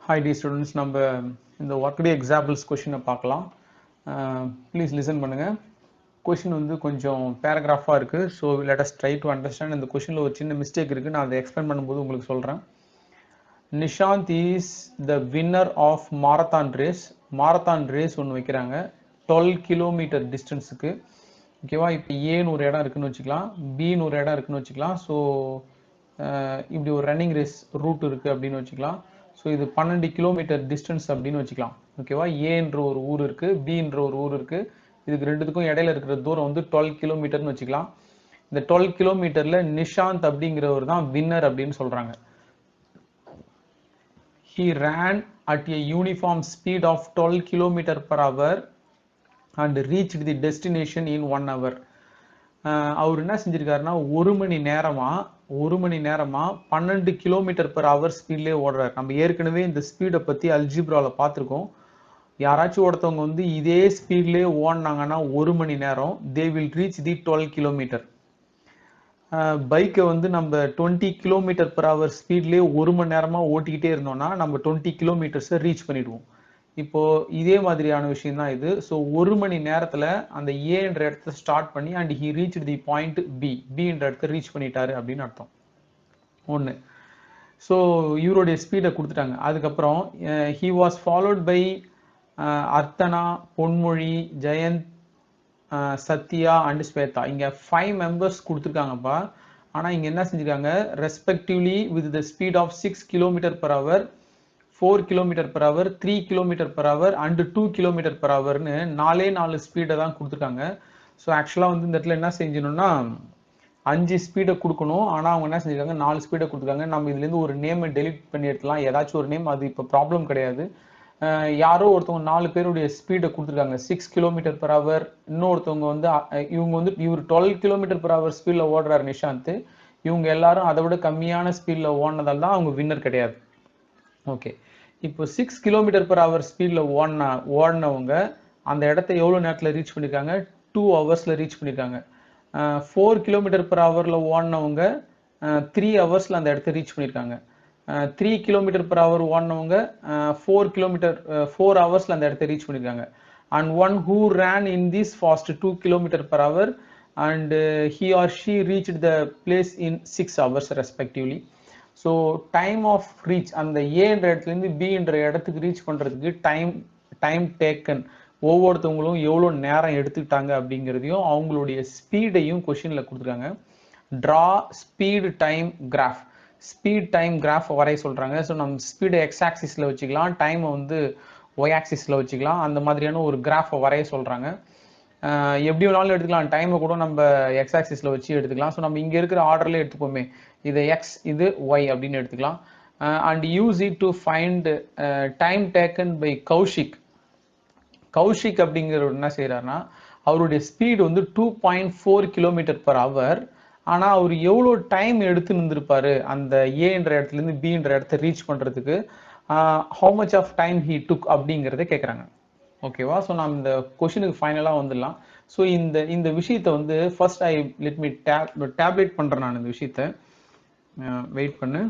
Hi dear students, நம்ம இந்த workday examples question பார்க்கலாம். Please listen பண்ணுங்க. Question வந்து கொஞ்சம் பேராகிராஃபாக இருக்கு. So let us try to understand. இந்த questionல ஒரு சின்ன மிஸ்டேக் இருக்கு. நான் அதை எக்ஸ்பிளைன் பண்ணும்போது உங்களுக்கு சொல்றேன். Nishanth is the winner of marathon race. marathon race ஒன்று வைக்கிறாங்க 12 கிலோமீட்டர் டிஸ்டன்ஸுக்கு. ஓகேவா? இப்போ ஏன்னு ஒரு இடம் இருக்குன்னு வச்சுக்கலாம், பின்னு ஒரு இடம் இருக்குன்னு வச்சுக்கலாம். ஸோ இப்படி ஒரு ரன்னிங் ரேஸ் ரூட் இருக்கு அப்படின்னு வச்சுக்கலாம். ஸோ இது 12 கிலோமீட்டர் டிஸ்டன்ஸ் அப்படின்னு வச்சுக்கலாம். ஓகேவா? ஏன்ற ஒரு ஊர் இருக்கு, பின்ற ஒரு ஊர் இருக்கு. இதுக்கு ரெண்டுத்துக்கும் இடையில இருக்கிற தூரம் வந்து 12 கிலோமீட்டர்னு வச்சுக்கலாம். இந்த 12 கிலோமீட்டர்ல நிஷாந்த் அப்படிங்கிறவர் தான் வின்னர் அப்படின்னு சொல்றாங்க. He ran at a uniform speed of 12 km per hour and reached the destination in 1 hour. அவர் என்ன செஞ்சிருக்காருன்னா ஒரு மணி நேரமா 12 கிலோமீட்டர் per hour ஸ்பீட்லேயே ஓடுறாரு. நம்ம ஏற்கனவே இந்த ஸ்பீடை பத்தி அல்ஜிப்ராவில் பார்த்துருக்கோம். யாராச்சும் ஒருத்தவங்க வந்து இதே ஸ்பீட்லேயே ஓடினாங்கன்னா ஒரு மணி நேரம் they will reach the 12 kilometre. பைக்கை வந்து நம்ம 20 கிலோமீட்டர் per hour ஸ்பீட்லேயே ஒரு மணி நேரமா ஓட்டிக்கிட்டே இருந்தோம்னா நம்ம 20 கிலோமீட்டர்ஸை ரீச் பண்ணிடுவோம். இப்போ இதே மாதிரியான விஷயம் தான் இது. ஸோ ஒரு மணி நேரத்துல அந்த ஏன்ற இடத்த ஸ்டார்ட் பண்ணி and he reach the point பின்ற இடத்த ரீச் பண்ணிட்டாரு அப்படின்னு அர்த்தம். ஒன்று. ஸோ இவருடைய ஸ்பீடை கொடுத்துட்டாங்க. அதுக்கப்புறம் he was followed by Arthana, Ponmozhi, Jayanth, Sathya and Shweta. இங்க 5 மெம்பர்ஸ் கொடுத்துருக்காங்கப்பா. ஆனா இங்க என்ன செஞ்சிருக்காங்க, respectively with the speed of 6 kilometre per hour, 4 kilometre per hour, 3 kilometre per hour and 2 kilometre per hourன்னு 4 ஸ்பீடை தான் கொடுத்துருக்காங்க. ஸோ ஆக்சுவலா வந்து இந்த இடத்துல என்ன செஞ்சணும்னா 5 ஸ்பீடை கொடுக்கணும். ஆனா அவங்க என்ன செஞ்சிருக்காங்க 4 ஸ்பீடை கொடுத்துருக்காங்க. நம்ம இதுல இருந்து ஒரு நேமை டெலிட் பண்ணி எடுத்துலாம், ஏதாச்சும் ஒரு நேம், அது இப்போ ப்ராப்ளம் கிடையாது. யாரோ ஒருத்தவங்க 4 பேருடைய ஸ்பீடை கொடுத்துருக்காங்க. 6 கிலோமீட்டர் per hour. இன்னொருத்தவங்க வந்து இவர் 12 கிலோமீட்டர் per hour ஸ்பீட்ல ஓடுறாரு நிஷாந்த். இவங்க எல்லாரும் அதை விட கம்மியான ஸ்பீட்ல ஓடினதால் தான் அவங்க வின்னர் கிடையாது. ஓகே, இப்போ 6 கிலோமீட்டர் per hour ஸ்பீட்ல ஓடினவங்க அந்த இடத்த எவ்வளவு நேரத்தில் ரீச் பண்ணிருக்காங்க, 2 ஹவர்ஸ்ல ரீச் பண்ணிருக்காங்க. 4 கிலோமீட்டர் per hourல ஓடினவங்க 3 ஹவர்ஸ்ல அந்த இடத்த ரீச் பண்ணிருக்காங்க. 3 கிலோமீட்டர் per hour ஓடினவங்க 4 ஹவர்ஸ்ல அந்த இடத்த ரீச் பண்ணிருக்காங்க. And one who ran in this fast 2 kilometre per hour and he or she reached the place in 6 hours respectively. So time of reach, அந்த ஏன்ற இடத்துலேருந்து பின்ற இடத்துக்கு ரீச் பண்ணுறதுக்கு டைம் டேக்கன், ஒவ்வொருத்தவங்களும் எவ்வளோ நேரம் எடுத்துக்கிட்டாங்க அப்படிங்கிறதையும் அவங்களுடைய ஸ்பீடையும் கொஷினில் கொடுத்துருக்காங்க. Draw speed time graph. Speed time graph வரைய சொல்கிறாங்க. ஸோ நம்ம ஸ்பீடை எக்ஸ் ஆக்சிஸில் வச்சுக்கலாம், டைமை வந்து ஒய் ஆக்சிஸில் வச்சுக்கலாம். அந்த மாதிரியான ஒரு கிராஃபை வரைய சொல்கிறாங்க. எப்படி வேணாலும் எடுத்துக்கலாம், டைமை கூட நம்ம எக்ஸ் ஆக்சிஸில் வச்சு எடுத்துக்கலாம். ஸோ நம்ம இங்கே இருக்கிற ஆர்டர்லேயே எடுத்துப்போமே, இது எக்ஸ், இது ஒய் அப்படின்னு எடுத்துக்கலாம். And use it to find time taken by Kaushik. Kaushik அப்படிங்கிறவர் என்ன செய்யறாருன்னா, அவருடைய ஸ்பீடு வந்து 2.4 கிலோமீட்டர் per hour. ஆனா அவர் எவ்வளோ டைம் எடுத்து நின்றுருப்பாரு அந்த ஏன்ற இடத்துல இருந்து பின்ற இடத்த ரீச் பண்றதுக்கு, how much of time he took அப்படிங்கிறத கேட்குறாங்க. ஓகேவா? ஸோ நான் இந்த கொஷினுக்கு ஃபைனலாக வந்துடலாம். ஸோ இந்த விஷயத்தை வந்து ஃபர்ஸ்ட் லெட் மீ டேப்லெட் பண்ணுறேன் நான் இந்த விஷயத்தை. வெயிட் பண்ணு.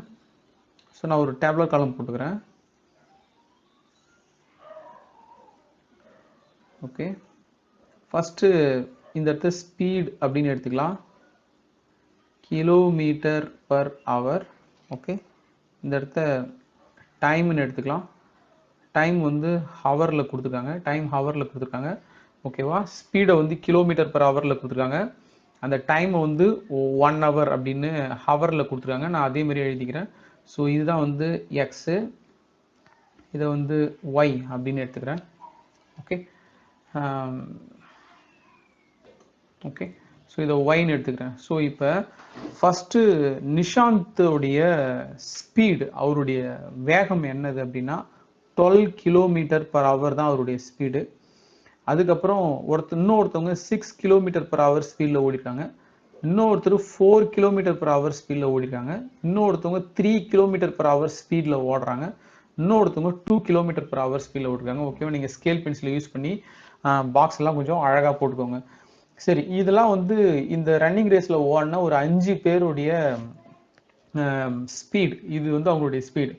ஸோ நான் ஒரு டேப்லெட் காலம் போட்டுக்கிறேன். ஓகே, ஃபர்ஸ்ட்டு இந்த இடத்த ஸ்பீட் அப்படின்னு எடுத்துக்கலாம், கிலோமீட்டர் per hour. ஓகே, இந்த இடத்த டைம்னு எடுத்துக்கலாம். டைம் வந்து ஹவரில் கொடுத்துருக்காங்க. ஓகேவா? ஸ்பீடை வந்து கிலோமீட்டர் per hourல கொடுத்துருக்காங்க. அந்த டைமை வந்து 1 hour அப்படின்னு ஹவரில் கொடுத்துருக்காங்க. நான் அதே மாதிரி எழுதிக்கிறேன். ஸோ இதுதான் வந்து எக்ஸு, இதை வந்து ஒய் அப்படின்னு எடுத்துக்கிறேன். ஓகே ஓகே ஸோ இதை ஒய்ன்னு எடுத்துக்கிறேன். ஸோ இப்போ ஃபஸ்ட்டு நிஷாந்தோடைய ஸ்பீடு, அவருடைய வேகம் என்னது அப்படின்னா 12 கிலோமீட்டர் per hour தான் அவருடைய ஸ்பீடு. அதுக்கப்புறம் இன்னொருத்தவங்க 6 கிலோமீட்டர் per hour ஸ்பீடில் ஓடிருக்காங்க. இன்னொருத்தர் 4 கிலோமீட்டர் per hour ஸ்பீடில் ஓடிருக்காங்க. இன்னொருத்தவங்க 3 கிலோமீட்டர் per hour ஸ்பீடில் ஓடுறாங்க. இன்னொருத்தவங்க 2 கிலோமீட்டர் per hour ஸ்பீடில் ஓடிருக்காங்க. ஓகேவா? நீங்கள் ஸ்கேல் பென்சிலை யூஸ் பண்ணி பாக்ஸ் எல்லாம் கொஞ்சம் அழகாக போட்டுக்கோங்க. சரி, இதெல்லாம் வந்து இந்த ரன்னிங் ரேஸில் ஓடின ஒரு 5 பேருடைய ஸ்பீட். இது வந்து அவங்களுடைய speed.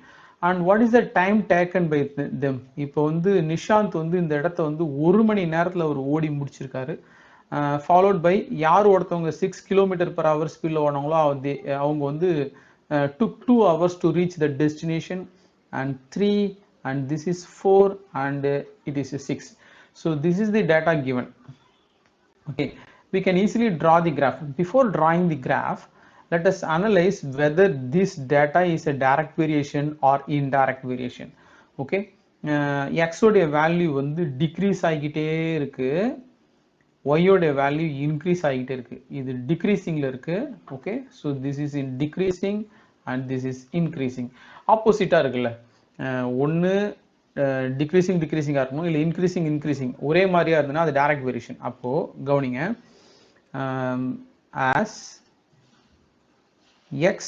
and what is the time taken by them? இப்போ வந்து நிஷாந்த் வந்து இந்த இடத்த வந்து 1 மணி நேரத்துல அவர் ஓடி முடிச்சிருக்காரு. followed by யார் ஒருத்தவங்க 6 km/h ஸ்பீட்ல ஓடுனாங்களோ அவங்க வந்து took 2 hours to reach the destination, and 3, and this is 4, and it is 6. So this is the data given. Okay, we can easily draw the graph. Before drawing the graph, let us analyze whether this data is a direct variation or indirect variation. Okay, x உடைய value வந்து degrees ஆகிட்டே இருக்கு, y உடைய value increase ஆகிட்டே இருக்கு. இது டிக்ரீசிங்ல இருக்கு. Okay, so this is in decreasing and this is increasing. ஆப்போசிட்டா இருக்குல்ல, ஒன்று டிக்ரீசிங்காக இருக்கணும், இல்லை இன்க்ரீசிங் ஒரே மாதிரியா இருந்ததுன்னா அது டைரக்ட் வேரியேஷன். அப்போ கவனிங்க, as x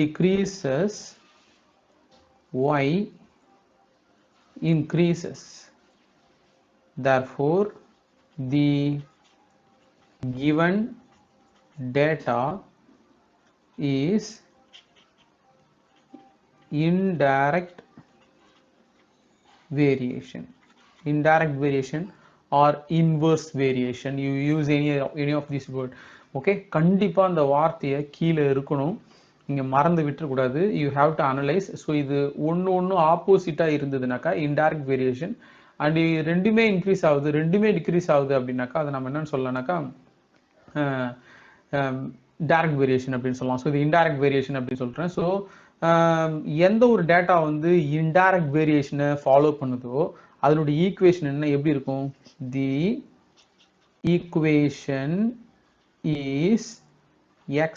decreases, y increases. Therefore, the given data is indirect variation or inverse variation. You use any of this word. Okay, கண்டிப்பா அந்த வார்த்தையை கீழே இருக்கணும், இங்க மறந்து விட்டுறக்கூடாது. you have to analyze. So இது ஒன்று ஆப்போசிட்டா இருந்ததுனாக்கா indirect variation, அண்ட் ரெண்டுமே இன்க்ரீஸ் ஆகுது, ரெண்டுமே டிக்ரீஸ் ஆகுது அப்படின்னாக்கா அதை நம்ம என்னன்னு சொல்லலாம்னாக்கா டைரக்ட் வேரியேஷன் அப்படின்னு சொல்லலாம். ஸோ இது இன்டைரக்ட் வேரியேஷன் அப்படின்னு சொல்றேன். ஸோ எந்த ஒரு டேட்டா வந்து இன்டைரக்ட் வேரியேஷனை ஃபாலோ பண்ணுதோ அதனுடைய ஈக்குவேஷன் என்ன, எப்படி இருக்கும்? தி equation is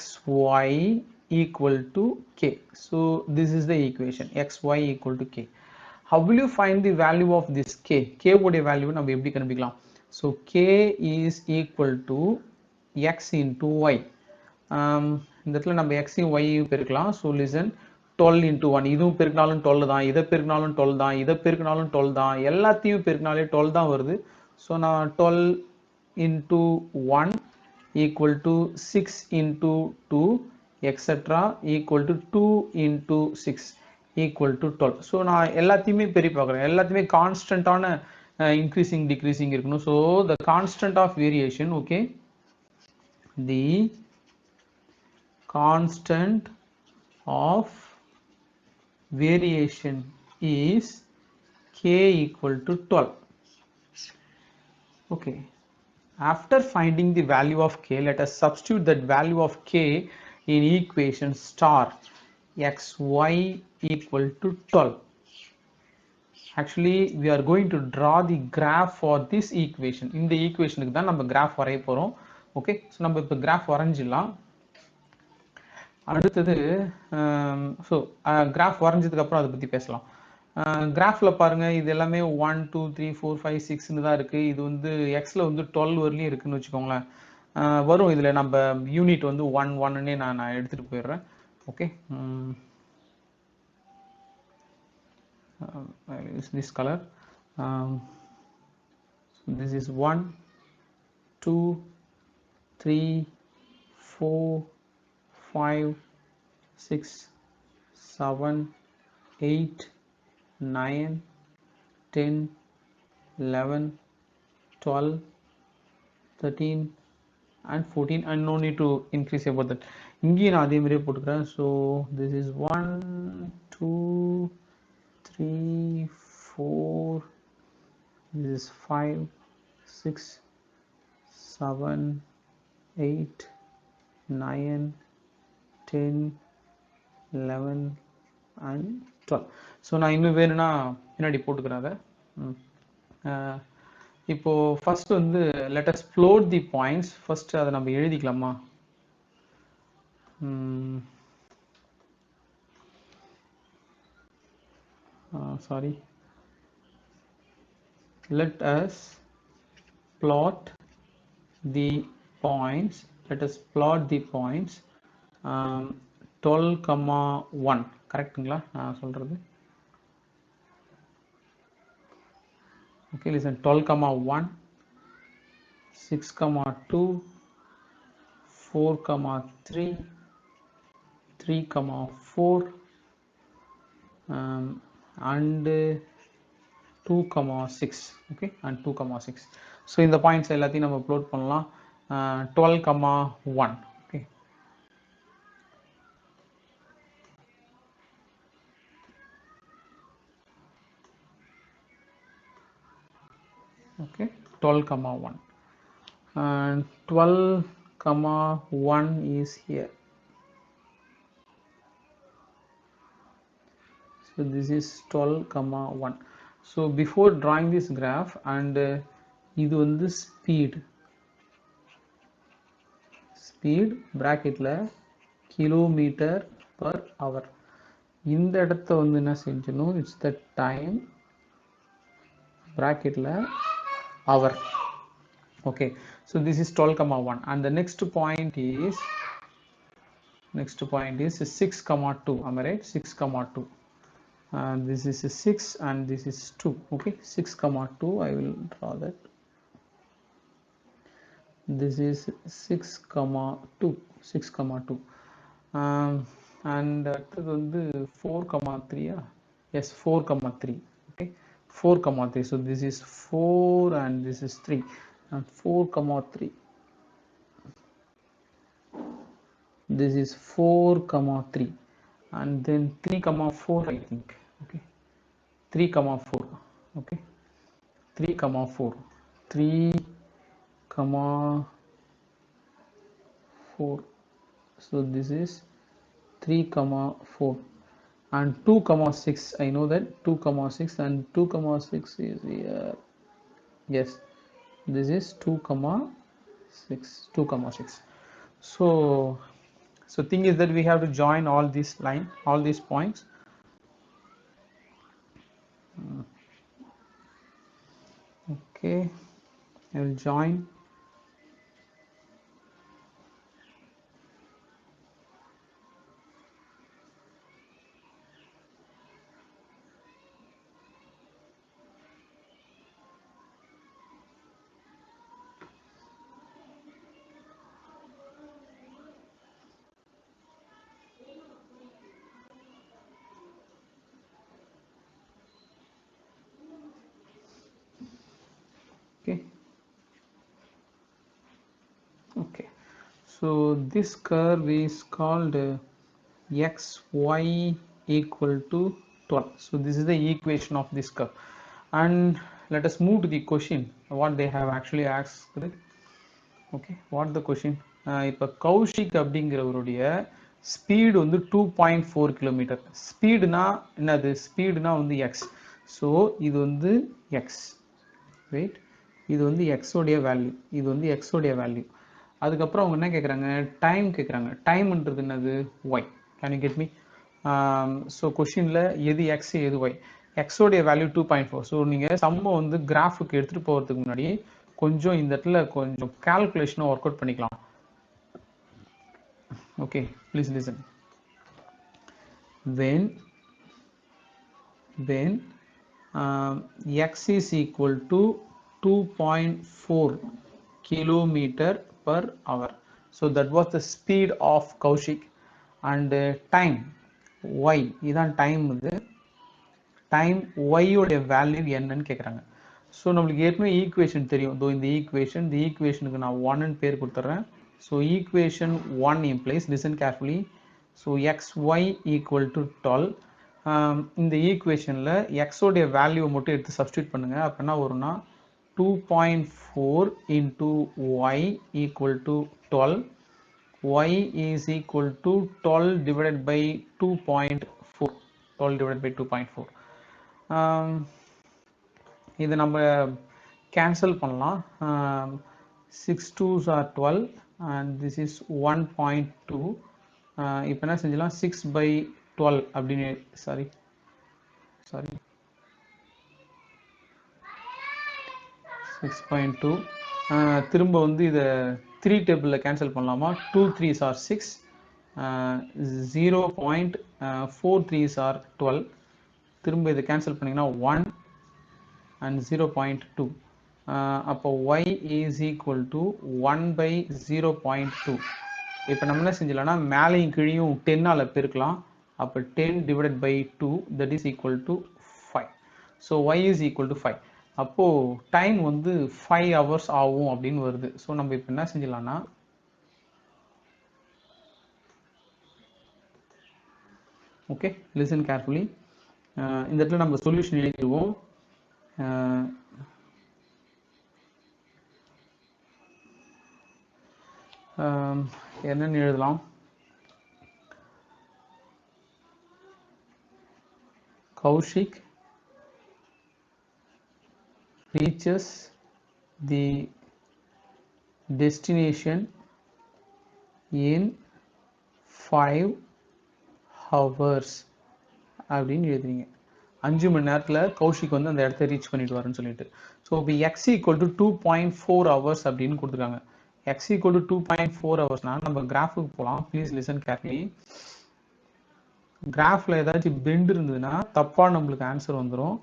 xy equal to k. So this is the equation, xy equal to k. How will you find the value of this k? K உடைய வேல்யூ நம்ம எப்படி கண்டுபிடிக்கலாம்? So k is equal to x into y. இந்த இடத்துல நம்ம x யும் y யும் பெருக்கலாம். So listen, 12 into 1, இதுவும் பெருக்கினாலும் 12 தான், இதை பெருக்கினாலும் 12 தான், இதை பெருக்கினாலும் 12 தான், எல்லாத்தையும் பெருக்கினாலே 12 தான் வருது. ஸோ நான் 12 into 1 equal to 6 into 2 etc equal to 2 into 6 equal to 12. So நான் எல்லாத்தையுமே பெருக்கி பார்க்குறேன், எல்லாத்தையுமே கான்ஸ்டன்டான இன்க்ரீசிங் டிக்ரீசிங் இருக்கணும். So the constant of variation, okay, the constant of variation is k equal to 12. Okay, after finding the value of k, let us substitute that value of k in equation star xy equal to 12. Actually we are going to draw the graph for this equation. In the equation க்கு தான் நம்ம graph வரைய போறோம். Okay, so நம்ம இப்போ graph வரைஞ்சிடலாம். அடுத்தது so graph வரைஞ்சதுக்கு அப்புறம் அதை பற்றி பேசலாம். கிராஃபில் பாருங்க, இது எல்லாமே 1 2 3 4 5 6ன்னு தான் இருக்கு. இது வந்து எக்ஸில் வந்து 12 வரலையும் இருக்குன்னு வச்சுக்கோங்களேன். வரும் இதில் நம்ம யூனிட் வந்து 1 1ன்னே நான் எடுத்துகிட்டு போயிடுறேன். Okay, this color, this is 1 2 3 4 5 6 7 8 9 10 11 12 13 and 14, and no need to increase about that. இங்கேயும் நான் அதே மாதிரியே போட்டுக்கிறேன். So this is 1 2 3 4, this is 5 6 7 8 9 10 11 and 12. So நான் இன்னும் வேணும்னா பின்னாடி போட்டுக்கிறேன் அதை. இப்போ ஃபர்ஸ்ட் வந்து let us plot the points. First அதை நம்ம எழுதிக்கலாமா? sorry, let us plot the points. Let us plot the points 12,1. கரெக்ட்டுங்களா நான் சொல்றது? okay, listen, 12,1 6,2 4,3 3,4 and 2,6. okay, and 2,6. so இந்த பாயிண்ட்ஸ் எல்லாத்தையும் நம்ம அப்லோட் பண்ணலாம். 12,1. okay, okay, 12,1 and 12,1 is here. So this is 12,1. so before drawing this graph and இது வந்து speed bracketல kilometre per hour. இந்த இடத்த வந்து என்ன செஞ்சணும், it's the time bracketல hour. okay, so this is 12,1 and the next point is 6,2. am I right? 6,2. this is 6 and this is 2. okay, 6,2. I will draw that. this is 6,2. and அடுத்தது வந்து 4,3. yes, 4,3. okay, 4,3. so this is 4 and this is 3 and 4,3. this is 4,3 and then 3,4. I think. okay, 3,4. okay, 3,4. 3,4. so this is 3,4 and 2,6. I know that 2,6 and 2,6 is here. yes, this is 2,6. so thing is that we have to join all these points. okay, I will join. okay, so this curve is called xy equal to 12. so this is the equation of this curve and let us move to the question what they have actually asked. okay, what the question? இப்போ Kaushik அப்படிங்கிறவருடைய speed வந்து 2.4 kilometre. ஸ்பீடுனா என்னது? ஸ்பீடுனா வந்து X. So இது வந்து X, right? இது வந்து எக்ஸோடைய value, இது வந்து எக்ஸோடைய வேல்யூ. அதுக்கப்புறம் அவங்க என்ன கேட்குறாங்க? டைம் கேட்குறாங்க. டைம்ன்றது என்னது? Y. Can you get me? So கொஷினில் எது எக்ஸ் எது ஒய்? எக்ஸோடைய வேல்யூ 2.4. ஸோ நீங்கள் சம்மை வந்து கிராஃபுக்கு எடுத்துகிட்டு போகிறதுக்கு முன்னாடி கொஞ்சம் இந்த இடத்துல கொஞ்சம் கால்குலேஷனை ஒர்க் அவுட் பண்ணிக்கலாம். Okay, please listen. when x is equal to 2.4 kilometer per hour, so that was the speed of Kaushik and time y, இதான் டைம். வந்து டைம் y உடைய வேல்யூ என்னன்னு கேட்குறாங்க. ஸோ நம்மளுக்கு ஏற்கனவே ஈக்குவேஷன் தெரியும். இதோ இந்த ஈக்குவேஷனுக்கு நான் 1ன்னு பேர் கொடுத்துட்றேன். So equation 1 implies, listen carefully, so xy equal to 12. இந்த ஈக்குவேஷனில் எக்ஸோடைய வேல்யூவை மட்டும் எடுத்து சப்ஸ்டியூட் பண்ணுங்கள். அப்போ என்ன வரும்னா 2.4 into y equal to 12. y is equal to 12 divided by 2.4. 12 divided by 2.4. இதை நம்ம கேன்சல் பண்ணலாம். 6 2s are 12 and this is 1.2. இப்போ என்ன செஞ்சலாம்? 6/12 அப்படின்னு, சாரி 6.2. திரும்ப வந்து இதை 3 டேபிளில் கேன்சல் பண்ணலாமா? 2 3s are 6, 0.43s are 12. திரும்ப இதை கேன்சல் பண்ணிங்கன்னா 1 and 0.2. அப்போ y is equal to 1/0.2. இப்போ நம்ம என்ன செஞ்சலாம்னா மேலையும் கீழையும் 10ஆல் பெருக்கலாம். அப்போ 10 divided by 2 that is equal to 5. So y is equal to 5. அப்போது டைம் வந்து 5 hours ஆகும் அப்படின்னு வருது. ஸோ நம்ம இப்போ என்ன செஞ்சலாம்னா ஓகே லிசன் கேர்ஃபுல்லி. இந்த இடத்துல நம்ம சொல்யூஷன் எழுதிடுவோம். என்னன்னு எழுதலாம்? Kaushik reaches the destination in 5 hours அப்படின்னு எழுதுறீங்க. 5 மணி நேரத்தில் கௌஷிக் வந்து அந்த இடத்த ரீச் பண்ணிட்டு வரேன்னு சொல்லிட்டு. ஸோ இப்போ x equal to 2.4 hours அப்படின்னு கொடுத்துருக்காங்க. x equal to 2.4 ஹவர்ஸ்னா நம்ம கிராஃபுக்கு போகலாம். Please listen carefully. கிராஃபில் ஏதாச்சும் பெண்ட் இருந்ததுன்னா தப்பாக நம்மளுக்கு ஆன்சர் வந்துடும்.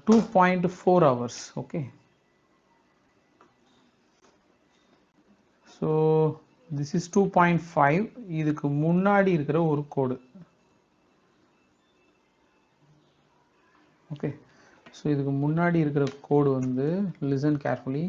2.4 hours. Okay, so this is 2.5. இதுக்கு முன்னாடி இருக்கிற ஒரு கோடு. ஓகே, ஸோ இதுக்கு முன்னாடி இருக்கிற கோடு வந்து லிசன் கேர்ஃபுல்லி.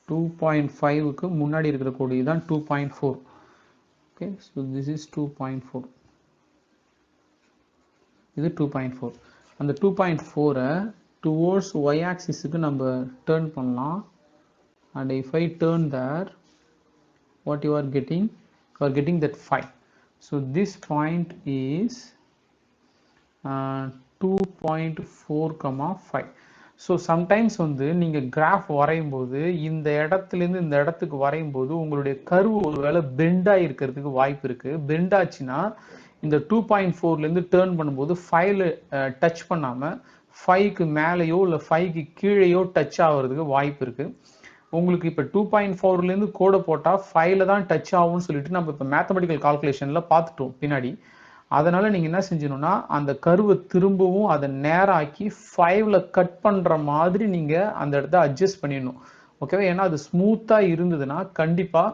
டூ 2.5க்கு முன்னாடி இருக்கிற கோடு இதுதான் 2.4. Okay, so this is 2.4. இது 2.4. அந்த 2.4-ஐ டுவோர்ட்ஸ் y ஆக்சிஸுக்கு நம்ம டேர்ன் பண்ணலாம். And if I turn there, what you are getting that 5. So this point is 2.4, 5. So sometimes வந்து நீங்கள் கிராஃப் வரையும் போது இந்த இடத்துலேருந்து இந்த இடத்துக்கு வரையும் போது உங்களுடைய கர்வ் ஒரு வேளை பெண்டாக இருக்கிறதுக்கு வாய்ப்பு இருக்குது. பெண்ட் ஆச்சுன்னா இந்த 2.4லேருந்து டேர்ன் பண்ணும்போது 5ல டச் பண்ணாமல் 5க்கு மேலேயோ இல்லை 5க்கு கீழேயோ டச் ஆகிறதுக்கு வாய்ப்பு இருக்குது. உங்களுக்கு இப்போ 2.4லேருந்து கோடை போட்டால் 5ல தான் டச் ஆகும்னு சொல்லிட்டு நம்ம இப்போ மேத்தமெட்டிக்கல் கால்குலேஷனில் பார்த்துட்டோம் பின்னாடி. அதனால நீங்கள் என்ன செஞ்சணும்னா அந்த கர்வை திரும்பவும் அதை நேராக்கி 5ல கட் பண்ணுற மாதிரி நீங்கள் அந்த இடத்த அட்ஜஸ்ட் பண்ணிடணும். ஓகேவா? ஏன்னா அது ஸ்மூத்தாக இருந்ததுன்னா கண்டிப்பாக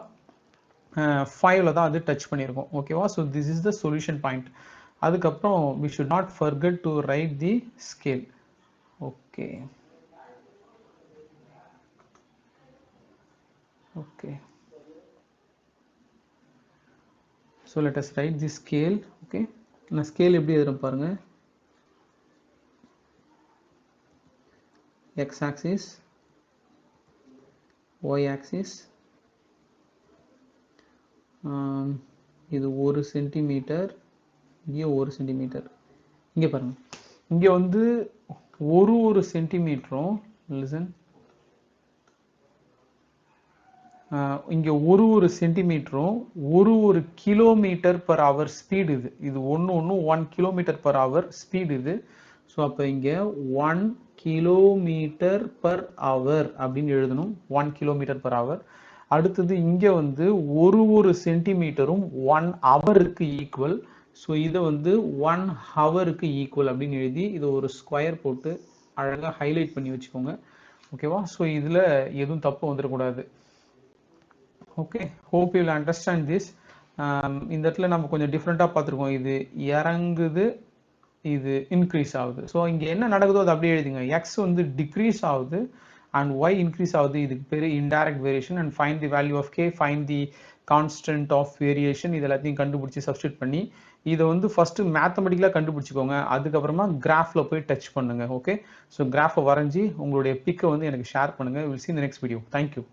5ல தான் அது டச் பண்ணியிருக்கோம். ஓகேவா? So this is the solution point. அதுக்கப்புறம் we should not forget to write the scale. Okay okay, so let us write the scale. Okay, நான் ஸ்கேல் எப்படி எழுதுறேன் பாருங்க. எக்ஸ் ஆக்சிஸ், ஒய் ஆக்சிஸ், இது 1 சென்டிமீட்டர், இங்கே 1 சென்டிமீட்டர். இங்கே பாருங்க, இங்கே வந்து ஒரு சென்டிமீட்டரும் லிசன், இங்கே ஒரு சென்டிமீட்டரும் ஒரு கிலோமீட்டர் பர் ஹவர் ஸ்பீடு. இது ஒன்று 1 கிலோமீட்டர் பர் ஹவர் ஸ்பீடு இது. ஸோ அப்போ இங்கே 1 கிலோமீட்டர் பர் ஹவர் அப்படின்னு எழுதணும். 1 கிலோமீட்டர் பர் ஹவர். அடுத்தது இங்கே வந்து ஒரு சென்டிமீட்டரும் 1 ஹவருக்கு ஈக்குவல். ஸோ இதை வந்து 1 ஹவருக்கு ஈக்குவல் அப்படின்னு எழுதி இதை ஒரு ஸ்கொயர் போட்டு அழகாக ஹைலைட் பண்ணி வச்சுக்கோங்க. ஓகேவா? ஸோ இதில் எதுவும் தப்பு வந்துடக்கூடாது. Okay, hope you will understand this. இந்த இடத்துல நம்ம கொஞ்சம் டிஃப்ரெண்ட்டாக பார்த்துருக்கோம். இது இறங்குது, இது இன்க்ரீஸ் ஆகுது. ஸோ இங்கே என்ன நடக்குதோ அது அப்படியே எழுதுங்க. எக்ஸ் வந்து டிக்ரீஸ் ஆகுது அண்ட் ஒய் இன்க்ரீஸ் ஆகுது. இதுக்கு பேர் indirect variation. And find the value of K, find the constant of variation. இது எல்லாத்தையும் கண்டுபிடிச்சி சப்ஸ்டியூட் பண்ணி இதை வந்து ஃபர்ஸ்ட் மேத்தமெட்டிக்கலாக கண்டுபிடிச்சிக்கோங்க. அதுக்கப்புறமா கிராஃபில் போய் டச் பண்ணுங்க. ஓகே, ஸோ கிராஃபை வரைஞ்சி உங்களுடைய பிக்கை வந்து எனக்கு ஷேர் பண்ணுங்க. Will see in the next video. Thank you.